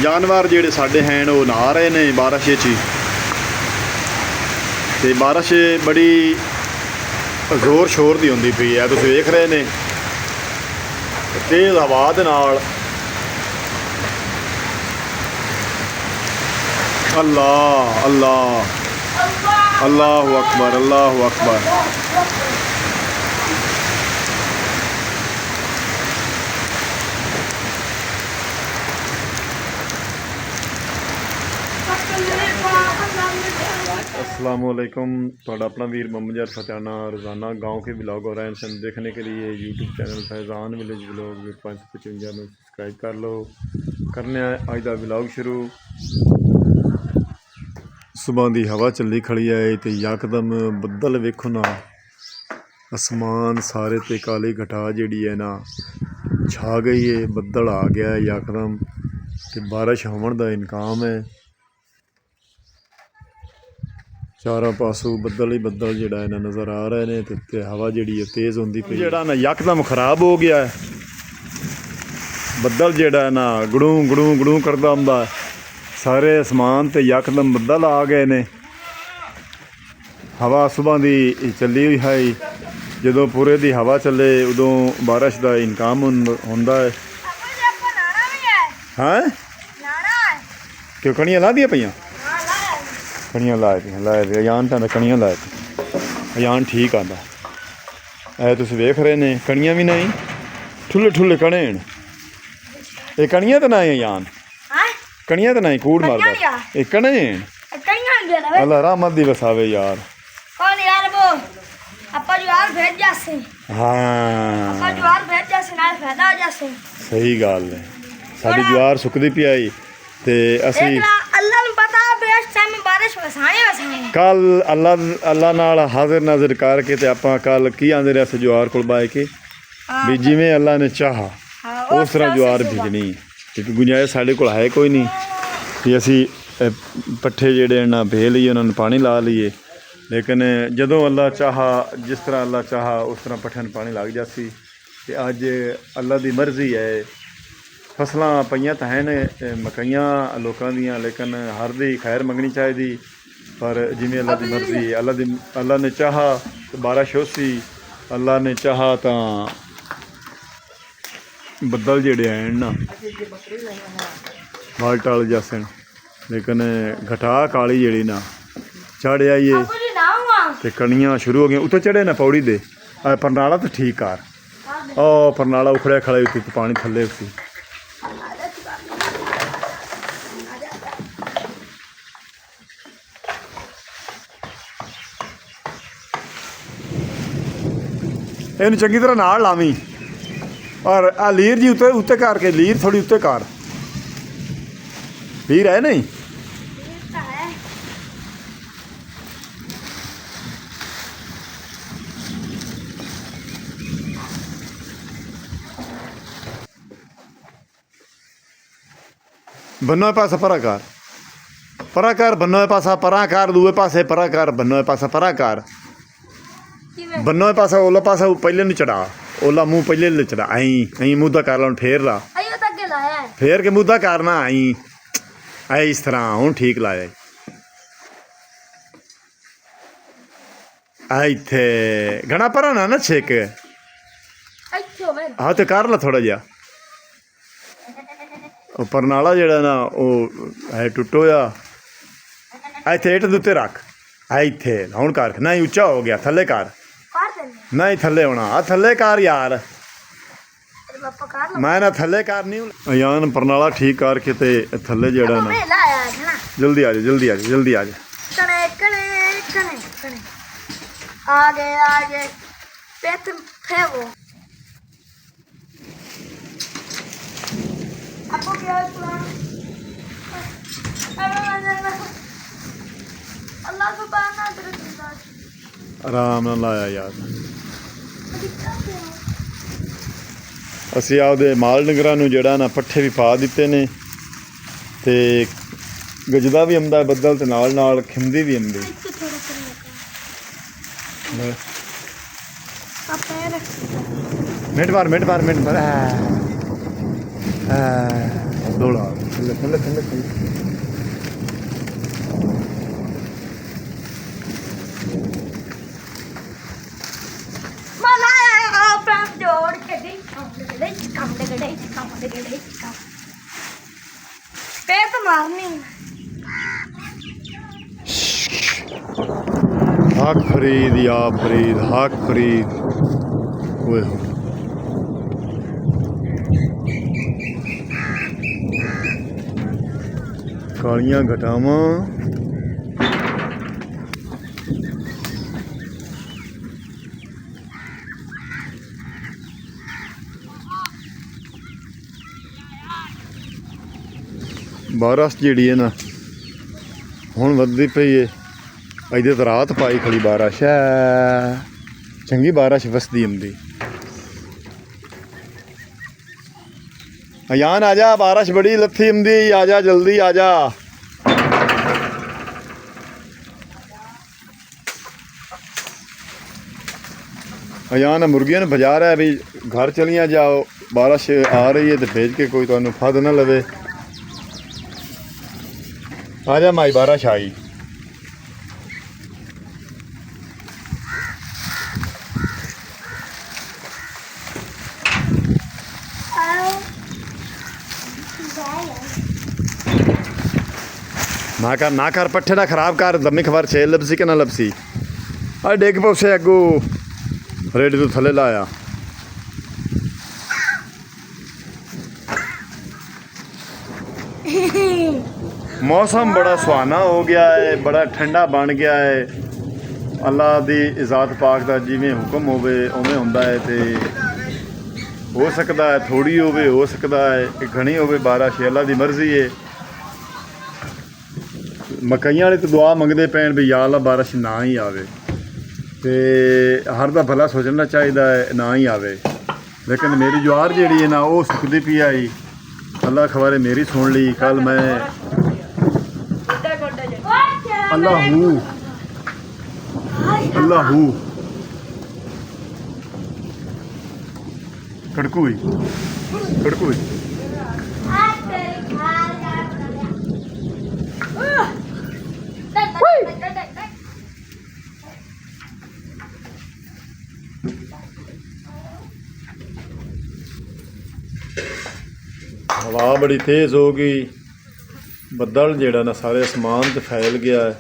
जानवर ਜਿਹੜੇ ਸਾਡੇ ਹਨ ਉਹ ਨਹਾ ਰਹੇ ਨੇ ਬਾਰਿਸ਼ 'ਚ ਹੀ ਤੇ ਬਾਰਿਸ਼ ਬੜੀ ਜ਼ੋਰ ਸ਼ੋਰ ਦੀ ਹੁੰਦੀ ਪਈ ਹੈ ਤੁਸੀਂ ਵੇਖ ਰਹੇ ਨੇ ਤੇਜ਼ ਹਵਾ ਦੇ ਨਾਲ अल्लाह अल्लाह अल्लाहु अकबर अल्लाहु अकबर। अस्सलामुअलैकुम। थोड़ा अपना वीर मोहम्मद यार फतेहाना रोज़ाना गांव के ब्लॉग और रहन सहन देखने के लिए YouTube channel Faizan village blog 555 में सब्सक्राइब कर लो। करने अज का ब्लॉग शुरू। सुबह की हवा चली खड़ी है तो यकदम बदल वेखो ना आसमान सारे ते काली घटा जी है ना छा गई है। बदल आ गया है यकदम तो बारिश होने का इनकाम है। चारों पासों बदल ही बदल जोड़ा है ना नज़र आ रहे हैं तो हवा जी तेज़ होती पई जोड़ा ना यकदम खराब हो गया है। बदल जोड़ा है ना गड़ू गड़ू गड़ू करता होंदा सारे आसमान ते यकदम बदल आ गए ने। हवा सुबह की चली हुई है जो पूरे दी हवा चले उदों बारिश का इनकाम होंदा है। हाँ क्यों कणियां ला दिया पईयां कणियां लाए दी अजान तो कणियां लाए दी अजान ठीक आंदा ऐ तुसीं वेख रहे ने कणियां भी नहीं ठुले ठुले कणे ये कणियां तो नहीं अजान कणियां तो नहीं कूड़ मारदा ये कणे अल्लाह रहमत दी वसावे यार। कौन यार वो अपा ज्वार भेज जासे। हाँ अपा ज्वार भेज जासे नाल फायदा हो जासे। सही गल है साडी ज्वार सुकदी पई आई ते असी अल्लाह नु पता बेस्ट टाइम बारिश वसाने कल अल्लाह नाल हाजिर नाजिर करके ते आपां कल की आंदे रहे ज्वार कोल बाए के भी जिवें अल्लाह ने चाहा उस तरह ज्वार भेजनी क्योंकि गुंजाइश साढ़े को है कोई नहीं कि असी पट्ठे जेडे ना बे लीए उन्होंने पानी ला लीए लेकिन जदों अल्लाह चाहा जिस तरह अल्लाह चाहा उस तरह पट्ठे में पानी लग जासी कि अज अल्लाह की मर्जी है। फसलां पईयां तो हैं मकइयां लोगों दियां लेकिन हर दी खैर मंगनी चाहिए पर जिवें अल्लाह की मर्जी अल्लाह ने चाहा तो बारिश होसी अल्लाह ने चाहा तो बदल जेडे हैं ना बाल टाल जासन लेकिन घटा काली जी ना चढ़ आइए तो कणियां शुरू हो गई उत्ते चढ़े ना पौड़ी दे परनाला तो ठीक कर ओ परनाला उखड़िया खड़े उत्ते तो पानी थले उसी इन चंगी तरह नाल लावी और आ लीर जी उत्ते उत्ते करके लीर थोड़ी उत्ते कर लीर है नहीं बन्नो पासा परा कर बन्नो पासा परा कर दूए पासे परा कर बन्नो पासा परा कर बन्नो पासा ओला पासा पहले नहीं चढ़ा ओला मुँह पहले ले चढ़ा आई मुद्दा कर ला फेर ला फेर के मुद्दा करना आई इस तरह हूँ ठीक लाया इत्थे घना परा ना छेक हाँ तो कर ला थोड़ा जा परनाला जड़ा ना वो है टुटो इत्थे इट दे उत्ते रख इत्थे हूँ कर नहीं उच्चा हो गया थले कर नहीं थले होना आ थले कर यार मैं ना थले कर नहीं अजान परनाला ठीक करके ते थले जड़ा ना जल्दी आ जा जल्दी आ जा जल्दी आ जा आगे पेट फेवो आपको क्या अल्लाह सुभान आराम नाल लाया यार असी आपदे माल डंगरां नूं जिहड़ा ना पट्ठे भी पा दिते ने ते गजदा भी आंदा बदल ते नाल नाल खिंदी भी आंदी मिनट मार दौड़ा थल्ले थल्ले थल्ले मला प्राण जोड़ के गई काम दे गई पे तो मारनी हक फरीद या फरीद हक फरीद ओए हो कालियां घटावां बारिश जिहड़ी है ना हुण वधदी पई है अजे तो रात पाई खड़ी बारिश है चंगी बारिश वसदी आंदी अयान आजा बारिश बड़ी लथी आंदी आजा जल्दी आजा अयान मुर्गियां ने भजा रहा है भी घर चलिया जाओ बारिश आ रही है तो भेज के कोई तुहानू फद ना लवे आजा माई बारिश आई ना कर पट्ठे ना खराब कर दमी खबर छे लपसी कि ना लपसी अरे डेग पौसे अगू रेडी तो थले लाया मौसम बड़ा सुहाना हो गया है बड़ा ठंडा बन गया है अल्लाह दी इजात पाक दा जिवें हुक्म होवे उवें हुंदा है ते हो सकता है थोड़ी होवे हो सकता है घनी होवे बारिश अल्लाह दी मर्जी है मकइयां वाले तो दुआ मंगते पैन भी या अल्लाह बारिश ना ही आवे ते हर दा भला सोचना चाहिए है ना ही आवे लेकिन मेरी ज्वार जिहड़ी है ना वो सुकदी पई आई अल्लाह खबरे मेरी सुन ली कल मैं अल्लाहू अल्लाहू कड़कू हुई हवा बड़ी तेज़ हो गई बदल जेड़ा ना सारे आसमान ते फैल गया है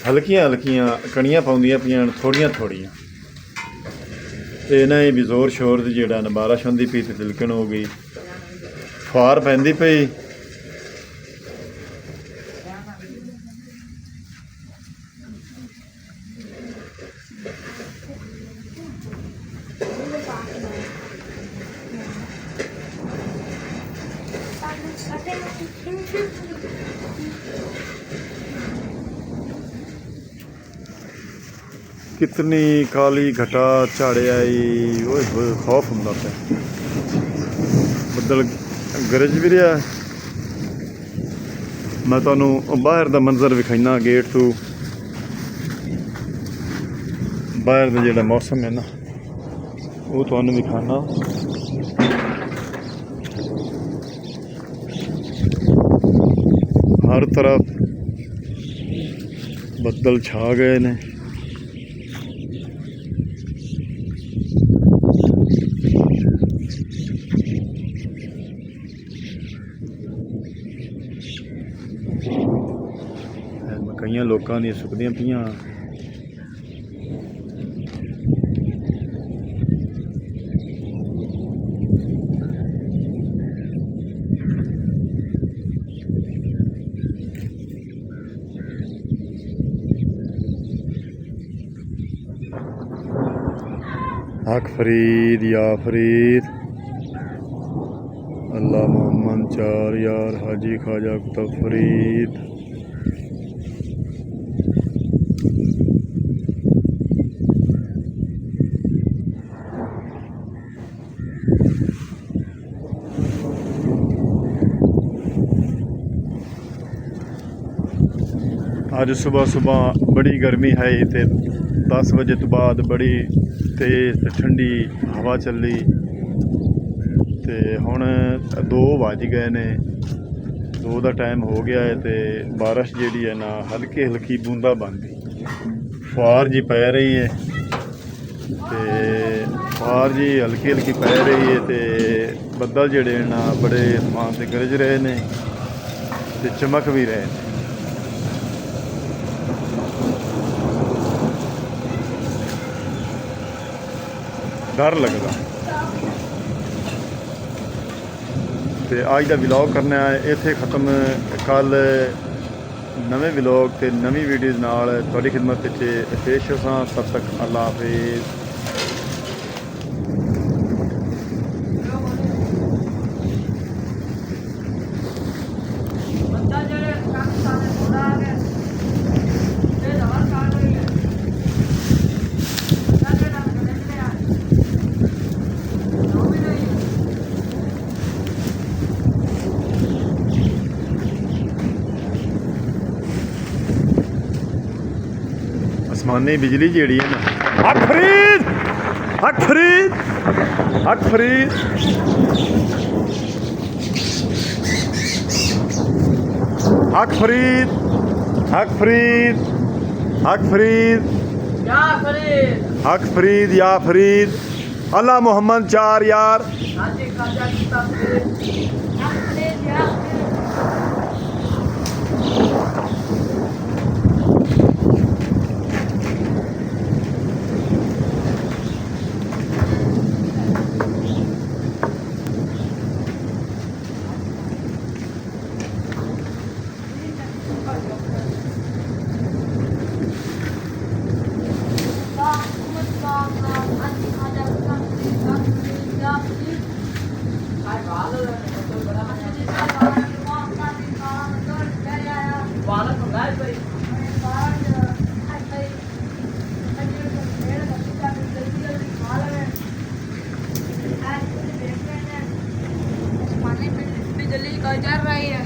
हल्कियां हल्कियां कणियां पौंदियां पियां थोड़ियां थोड़ियां ते इन्हां ही भी जोर शोर दी जेड़ा ना बारिश होंदी पई ते तिलकन हो गई फुहार पैंदी पई कितनी काली घटा झाड़े आई ओए होए खौफ हुंदा पिया बदल गरज भी रहा मैं तुहानू बाहर दा मंजर विखाइना गेट तो बाहर दा जेड़ा मौसम है ना वो तुहानू विखाना हर तरफ बदल छा गए ने मकइयां लोकां दी सुकदियां पियां हक फरीद या फरीद अल्लाह मोहम्मद चार यार हाजी ख्वाजा कुतुब फरीद अज सुबह सुबह बड़ी गर्मी है तो 10 बजे तो बाद बड़ी तेज़ ठंडी हवा चली ਤੇ ਹੁਣ 2 ਵੱਜ ਗਏ ਨੇ, 2 ਦਾ ਟਾਈਮ ਹੋ ਗਿਆ ਹੈ ਤੇ ਬਾਰਿਸ਼ ਜਿਹੜੀ ਹੈ ਨਾ ਹਲਕੀ ਹਲਕੀ ਬੂੰਦਾ ਬਣਦੀ ਫੁਹਾਰ ਜੀ ਪੈ ਰਹੀ ਹੈ ਤੇ ਫੁਹਾਰ ਜੀ ਹਲਕੀ ਹਲਕੀ ਪੈ ਰਹੀ ਹੈ ਤੇ ਬੱਦਲ ਜਿਹੜੇ ਨਾ ਬੜੇ ਅਸਮਾਨ ਤੇ ਗਰਜ ਰਹੇ ਨੇ ਤੇ ਚਮਕ ਵੀ ਰਹੇ ਨੇ। ਡਰ ਲੱਗਦਾ ਤੇ ਅੱਜ ਦਾ ਵਲੌਗ ਕਰਨਾ ਹੈ ਇੱਥੇ ਖਤਮ। ਕੱਲ ਨਵੇਂ ਵਲੌਗ ਤੇ ਨਵੀਂ ਵੀਡੀਓਜ਼ ਨਾਲ ਤੁਹਾਡੀ ਖਿਦਮਤ ਵਿੱਚ ਪੇਸ਼ ਹੋਸਾਂ। ਤਦ ਤੱਕ ਅੱਲਾ ਹਾਫਿਜ਼। आसमानी बिजली जी है ना। हक फरीद, हक फरीद, हक फरीद। हक फरीद, हक फरीद, हक फरीद, या फरीद, हक फरीद या फरीद। अल्लाह मोहम्मद 4 यार। हाजी काजा किता फरीद। वाला तो गाय भाई बिजली गुजर रही है।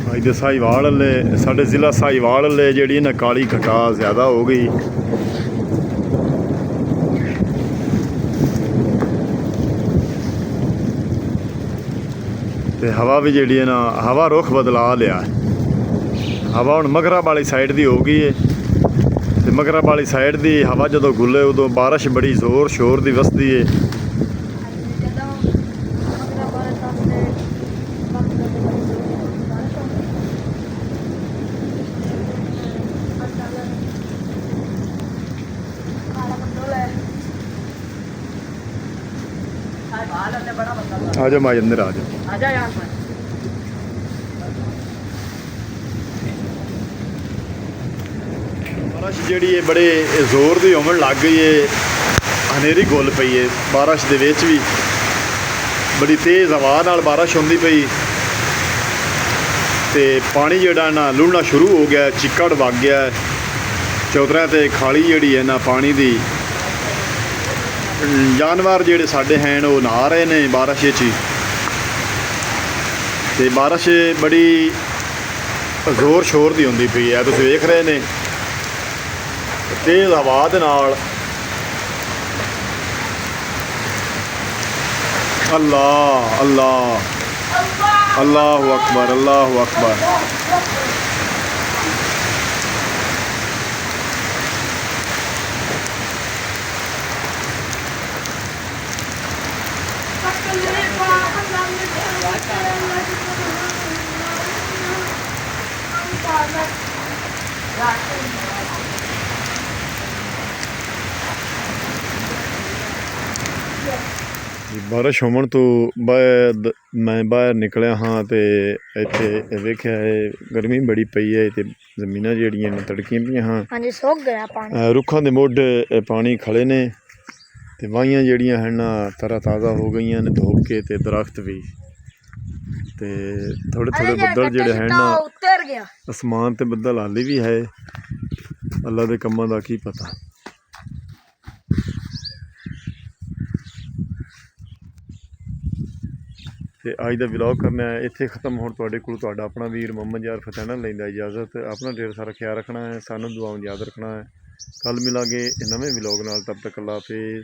ਅੱਜ ਦੇ ਸਾਹੀਵਾਲ ਵਾਲੇ ਸਾਡੇ ਜ਼ਿਲ੍ਹਾ ਸਾਹੀਵਾਲ ਵਾਲੇ ਜਿਹੜੀ ਨਾ ਕਾਲੀ ਘਟਾ ਜ਼ਿਆਦਾ ਹੋ ਗਈ ਤੇ ਹਵਾ ਵੀ ਜਿਹੜੀ ਹੈ ਨਾ ਹਵਾ ਰੁੱਖ ਬਦਲਾ ਲਿਆ। ਹਵਾ ਹੁਣ ਮਗਰਬ ਵਾਲੀ ਸਾਈਡ ਦੀ ਹੋ ਗਈ ਹੈ ਤੇ ਮਗਰਬ ਵਾਲੀ ਸਾਈਡ ਦੀ ਹਵਾ ਜਦੋਂ ਗੁੱਲੇ ਉਦੋਂ ਬਾਰਿਸ਼ ਬੜੀ ਜ਼ੋਰ ਸ਼ੋਰ ਦੀ ਵਸਦੀ ਹੈ। वाला ने बड़ा बंदा आ जाओ माई अंदर आ जाओ। आजा यार भाई ਬਾਰਿਸ਼ ਜਿਹੜੀ ਹੈ ਬੜੇ ਜ਼ੋਰ ਦੀ ਹੋਣ ਲੱਗ ਗਈ ਹੈ। ਹਨੇਰੀ ਗੁੱਲ ਪਈ ਹੈ ਬਾਰਿਸ਼ ਦੇ ਵਿੱਚ ਵੀ ਬੜੀ ਤੇਜ਼ ਹਵਾ ਨਾਲ ਬਾਰਿਸ਼ ਹੁੰਦੀ ਪਈ ਤੇ ਪਾਣੀ ਜਿਹੜਾ ਨਾ ਲੁੜਨਾ ਸ਼ੁਰੂ ਹੋ ਗਿਆ, ਚਿੱਕੜ ਵਗ ਗਿਆ ਚੌਧਰਿਆਂ ਤੇ ਖਾਲੀ ਜਿਹੜੀ ਹੈ ਨਾ ਪਾਣੀ ਦੀ। ਜਾਨਵਰ ਜਿਹੜੇ ਸਾਡੇ ਹਨ ਉਹ ਨਹਾ ਰਹੇ ਨੇ ਬਾਰਿਸ਼ ਵਿੱਚ ਹੀ ਤੇ ਬਾਰਿਸ਼ ਬੜੀ ਜ਼ੋਰ ਸ਼ੋਰ ਦੀ ਹੁੰਦੀ ਪਈ ਹੈ। ਤੁਸੀਂ ਵੇਖ ਰਹੇ ਨੇ ਤੇਜ਼ ਹਵਾ ਦੇ ਨਾਲ। ਅੱਲਾਹ ਅੱਲਾਹ ਅੱਲਾਹੁ ਅਕਬਰ, ਅੱਲਾਹੁ ਅਕਬਰ। ਬਾਰਿਸ਼ ਹੋਣ ਤੋਂ ਬਾਅਦ ਮੈਂ ਬਾਹਰ ਨਿਕਲਿਆ ਹਾਂ ਤੇ ਇੱਥੇ ਵੇਖਿਆ ਹੈ ਗਰਮੀ ਬੜੀ ਪਈ ਹੈ ਤੇ ਜ਼ਮੀਨਾਂ ਜਿਹੜੀਆਂ ਨੇ ਤੜਕੀਆਂ ਪਈਆਂ ਹਾਂ। ਹਾਂਜੀ ਸੁੱਕ ਗਿਆ ਪਾਣੀ। ਰੁੱਖਾਂ ਦੇ ਮੁੱਢ ਪਾਣੀ ਖੜੇ ਨੇ ਤੇ ਵਾਹੀਆਂ ਜਿਹੜੀਆਂ ਹਨ ਤਰਾ ਤਾਜ਼ਾ ਹੋ ਗਈਆਂ ਨੇ ਧੋ ਕੇ ਤੇ ਦਰਖਤ ਵੀ ਤੇ ਥੋੜੇ ਥੋੜੇ ਬੱਦਲ ਜਿਹੜੇ ਹਨ ਉਤਰ ਗਿਆ। ਅਸਮਾਨ ਤੇ ਬੱਦਲ ਹਾਲੇ ਵੀ ਹੈ। ਅੱਲਾ ਦੇ ਕੰਮਾਂ ਦਾ ਕੀ ਪਤਾ। ਤੇ ਅੱਜ ਦਾ ਵਲੌਗ ਕਰਨਾ ਹੈ ਇੱਥੇ ਖਤਮ। ਹੁਣ ਤੁਹਾਡੇ ਕੋਲ ਤੁਹਾਡਾ ਆਪਣਾ ਵੀਰ ਮੁਹੰਮਦ ਯਾਰ ਫਤਿਹ ਨਾਲ ਲੈਂਦਾ ਇਜਾਜ਼ਤ। ਆਪਣਾ ਢੇਰ ਸਾਰਾ ਖਿਆਲ ਰੱਖਣਾ ਹੈ, ਸਾਨੂੰ ਦੁਆਵਾਂ ਯਾਦ ਰੱਖਣਾ ਹੈ। ਕੱਲ ਮਿਲਾਂਗੇ ਨਵੇਂ ਵਲੌਗ ਨਾਲ। ਤਬ ਤੱਕ ਅੱਲਾ ਹਾਫਿਜ਼।